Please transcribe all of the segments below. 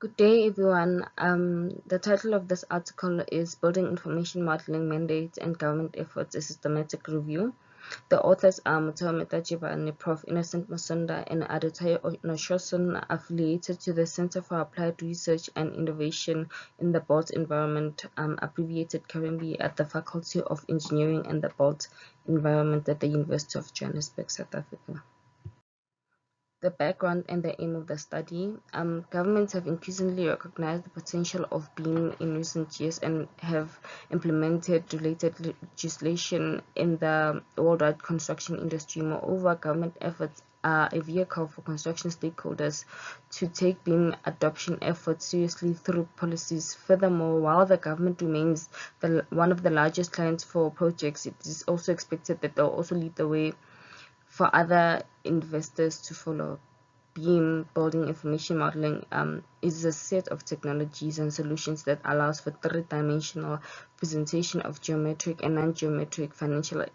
Good day, everyone. The title of this article is Building Information Modeling Mandates and Government Efforts: A Systematic Review. The authors are Motheo, Tjebane, Prof. Innocent Musonda, and Adetayo Noshoson, affiliated to the Center for Applied Research and Innovation in the Built Environment, abbreviated currently at the Faculty of Engineering and the Built Environment at the University of Johannesburg, South Africa. The background and the aim of the study. Governments have increasingly recognized the potential of BEAM in recent years and have implemented related legislation in the worldwide construction industry. Moreover, government efforts are a vehicle for construction stakeholders to take BEAM adoption efforts seriously through policies. Furthermore, while the government remains one of the largest clients for projects, it is also expected that they'll also lead the way for other investors to follow. BEAM, Building Information Modeling, is a set of technologies and solutions that allows for three-dimensional presentation of geometric and non-geometric functional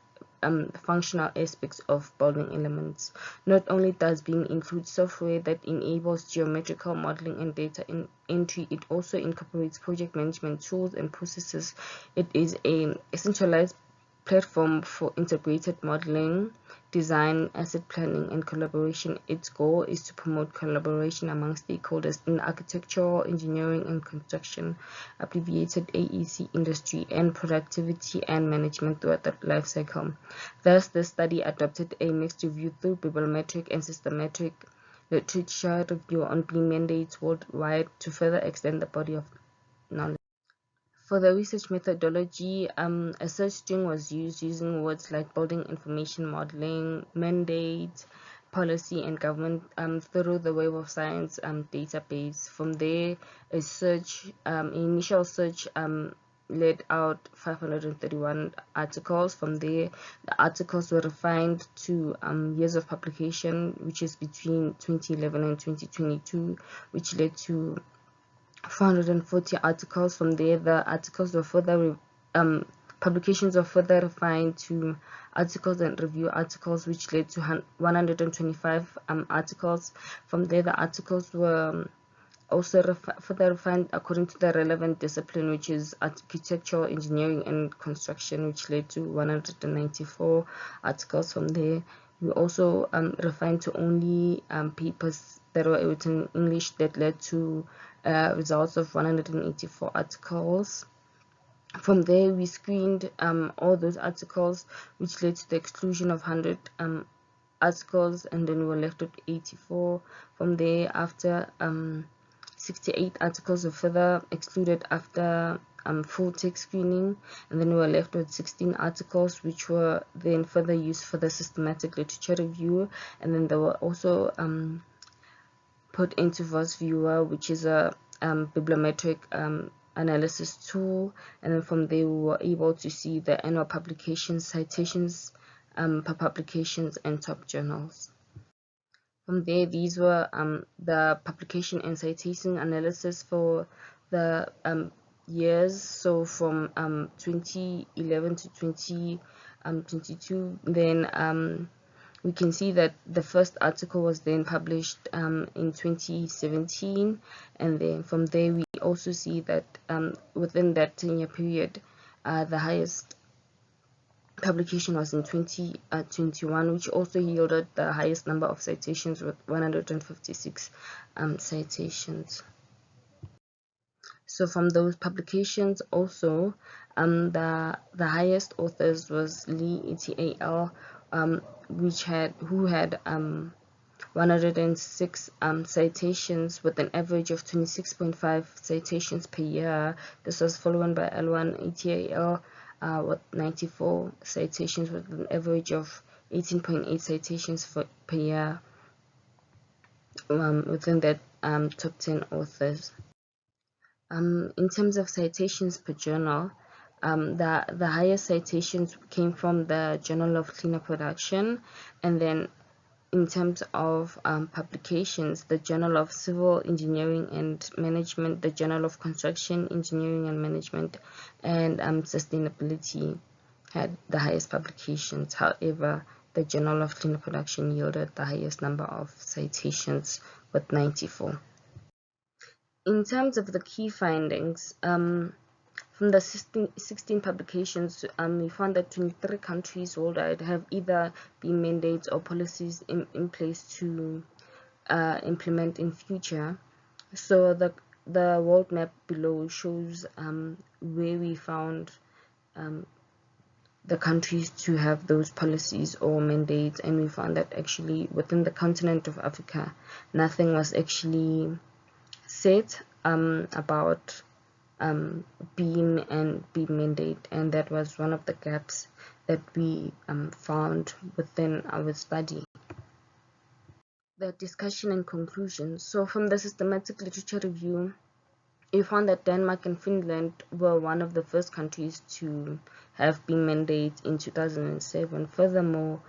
aspects of building elements. Not only does BEAM include software that enables geometrical modeling and data entry, it also incorporates project management tools and processes. It is a centralized platform for integrated modeling, design, asset planning, and collaboration. Its goal is to promote collaboration among stakeholders in architectural, engineering, and construction, abbreviated AEC industry, and productivity and management throughout the life cycle. Thus, the study adopted a mixed review through bibliometric and systematic literature review on BEAM mandates worldwide to further extend the body of knowledge. For the research methodology, a search string was used using words like building information modeling, mandate, policy, and government through the Web of Science database. From there, initial search laid out 531 articles. From there, the articles were refined to years of publication, which is between 2011 and 2022, which led to 440 articles. From there, the articles were further publications were further refined to articles and review articles, which led to 125 articles. From there, the articles were also further refined according to the relevant discipline, which is architectural, engineering, and construction, which led to 194 articles. From there, we also refined to only papers that were written in English, that led to results of 184 articles. From there, we screened all those articles, which led to the exclusion of 100 articles, and then we were left with 84. From there, after 68 articles were further excluded after full text screening, and then we were left with 16 articles, which were then further used for the systematic literature review, and then they were also put into Verse Viewer, which is a bibliometric analysis tool, and then from there we were able to see the annual publications, citations per publications, and top journals. From there, these were the publication and citation analysis for the years, so from 2011 to 2022. Then we can see that the first article was then published in 2017, and then from there we also see that within that 10-year period, the highest publication was in 2021, which also yielded the highest number of citations with 156 citations. So from those publications also, the highest authors was Lee et al, who had 106 citations with an average of 26.5 citations per year. This was followed by L1 et al with 94 citations with an average of 18.8 citations per year within that top 10 authors. In terms of citations per journal, the highest citations came from the Journal of Cleaner Production, and then in terms of publications, the Journal of Civil Engineering and Management, the Journal of Construction Engineering and Management, and Sustainability had the highest publications. However, the Journal of Cleaner Production yielded the highest number of citations with 94. In terms of the key findings, from the 16 publications, we found that 23 countries worldwide have either been mandates or policies in place to implement in future. So the world map below shows where we found the countries to have those policies or mandates, and we found that actually within the continent of Africa, nothing was actually said about beam and beam mandate, and that was one of the gaps that we found within our study. The discussion and conclusions. So from the systematic literature review, we found that Denmark and Finland were one of the first countries to have beam mandates in 2007. Furthermore,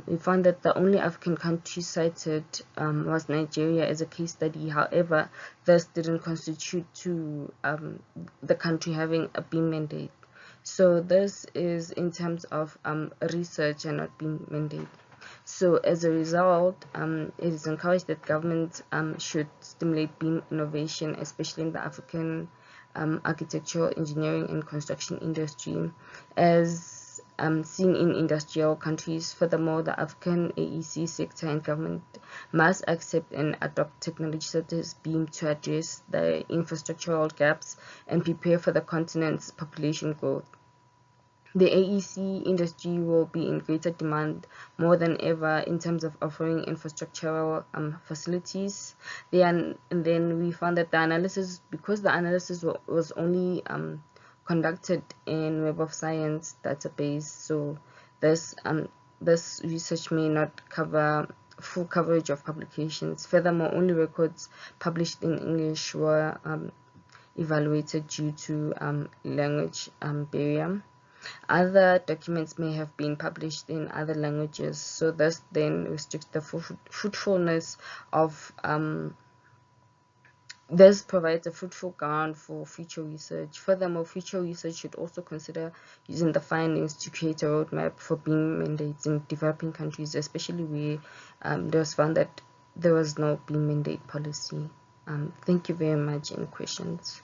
we found that the only African country cited was Nigeria as a case study. However, this didn't constitute to the country having a beam mandate. So this is in terms of research and not beam mandate. So as a result, it is encouraged that governments should stimulate beam innovation, especially in the African architectural, engineering, and construction industry, as seen in industrial countries. Furthermore, the African AEC sector and government must accept and adopt technology such as beam to address the infrastructural gaps and prepare for the continent's population growth. The AEC industry will be in greater demand more than ever in terms of offering infrastructural facilities. And then we found that the analysis, because the analysis was only conducted in Web of Science database, so this research may not cover full coverage of publications. Furthermore, only records published in English were evaluated due to language barrier. Other documents may have been published in other languages, so this then restricts the fruitfulness of this provides a fruitful ground for future research. Furthermore, future research should also consider using the findings to create a roadmap for beam mandates in developing countries, especially where it was found that there was no beam mandate policy. Thank you very much. Any questions?